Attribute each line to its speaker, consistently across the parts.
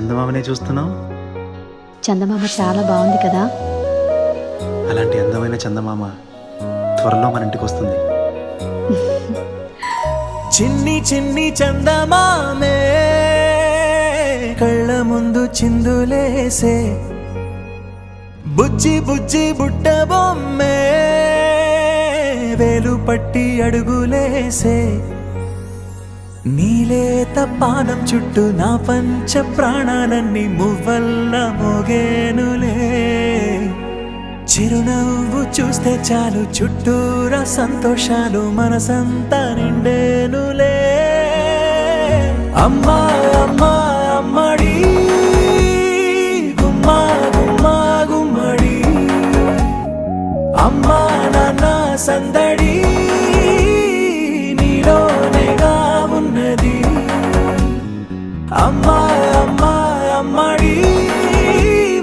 Speaker 1: చందమామనే చూస్తున్నావు?
Speaker 2: చందమామ చాలా బాగుంది కదా.
Speaker 1: అలాంటి అందమైన చందమామ త్వరలో మన ఇంటికి వస్తుంది.
Speaker 3: చిన్ని చిన్ని చందమామే కళ్ళ ముందు చిందులేసే, బుజ్జి బుజ్జి బుట్ట బొమ్మే వేలు పట్టి అడుగులేసే, నీలేత పానం చుట్టూ నా పంచ ప్రాణాలన్నీ మువ్వల్ల మోగేనులే, చిరునవ్వు చూస్తే చాలు చుట్టూరా సంతోషాలు మనసంతా నిండేనులే. అమ్మా అమ్మా అమ్మడి గుమ్మా గుమ్మా గుమ్మడి, అమ్మా నాన్న సందడి నీలోనేగా ఉన్నది. అమ్మా అమ్మా అమ్మడి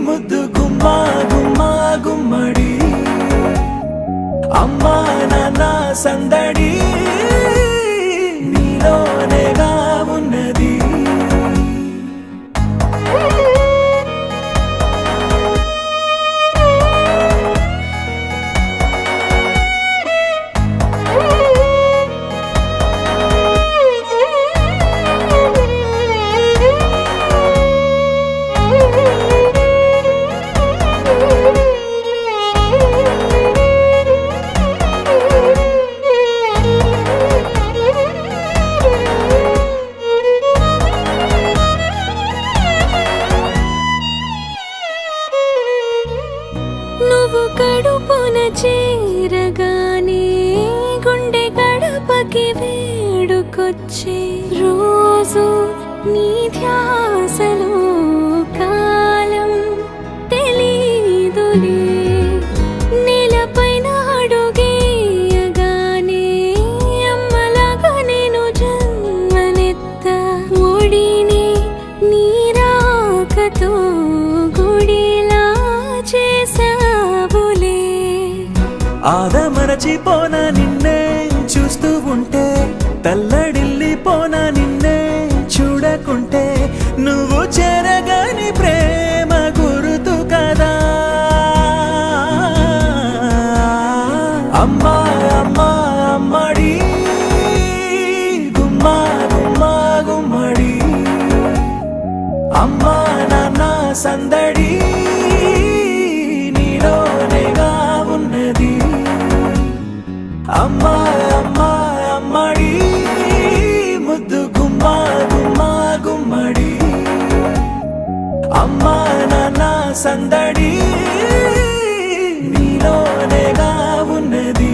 Speaker 3: ముద్దు గుమ్మా గుమ్మా గుమ్మడి, అమ్మా నాన్న సందడి నీలోనేగా ఉన్నది.
Speaker 4: నువ్వు కడుపున చేరగానే గుండె గడపకి వేడుకొచ్చే, రోజు నీ ధ్యాసలో కాలం తెలీదులే, నేలపైన అడుగేయగానే అమ్మలాగా నేను జన్మనెత్త, ఒడిని నీ రాకతో గుడిలా చేసావులే.
Speaker 3: ఆదమరచిపోన నిన్నే చూస్తూ ఉంటే, తల్లడిల్లిపోన నిన్నే చూడకుంటే, నువ్వు చెరగని ప్రేమ గురుతు కదా. అమ్మా అమ్మా అమ్మడి గుమ్మా గుమ్మా గుమ్మడి, అమ్మా నాన్న సందడి నీలోనేగా ఉన్నది. అమ్మా అమ్మా అమ్మడి ముద్దు గుమ్మా గుమ్మా గుమ్మడి, అమ్మా నాన్న సందడి నీలోనేగా ఉన్నది.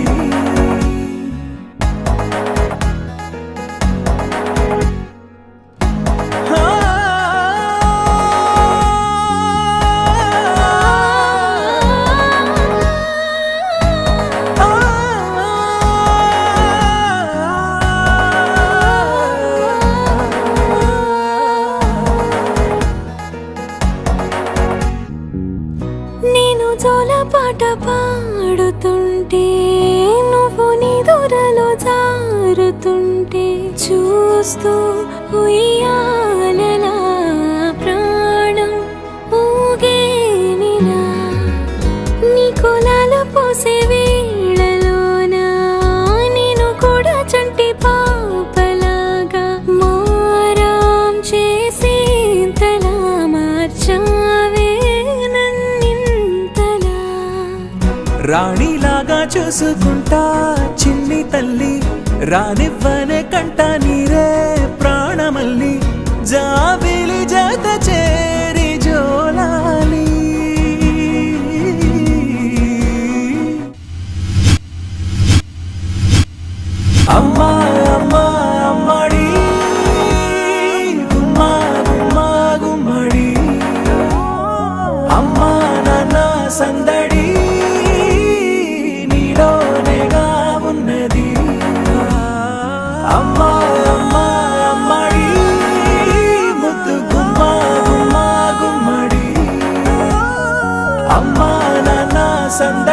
Speaker 4: నేను జోలపాట పాడుతుంటే, నువ్వు నిదురలో జారుతుంటే, చూస్తూ ఉయ్యాలలా ప్రాణం ఊగేనిలా, నీ కులాల పోసే వేళలోన నేను కూడా చంటి పాపలాగా మారాం చేసేంతలా మార్చావే నన్నింతలా.
Speaker 3: రాణిలాగా చూసుకుంటా చిన్ని తల్లి, రానివ్వనే కంట నీరే ప్రాణమల్లి, జాబిలి జత చేరి జోలాలి. అమ్మా అమ్మా అమ్మడి గుమ్మా గుమ్మా గుమ్మడి, అమ్మా నాన్న సందడి నీలోనేగా ఉన్నది. అమ్మా అమ్మా అమ్మడి ముద్దు గుమ్మా గుమ్మా గుమ్మడి, అమ్మా నాన్న సందడి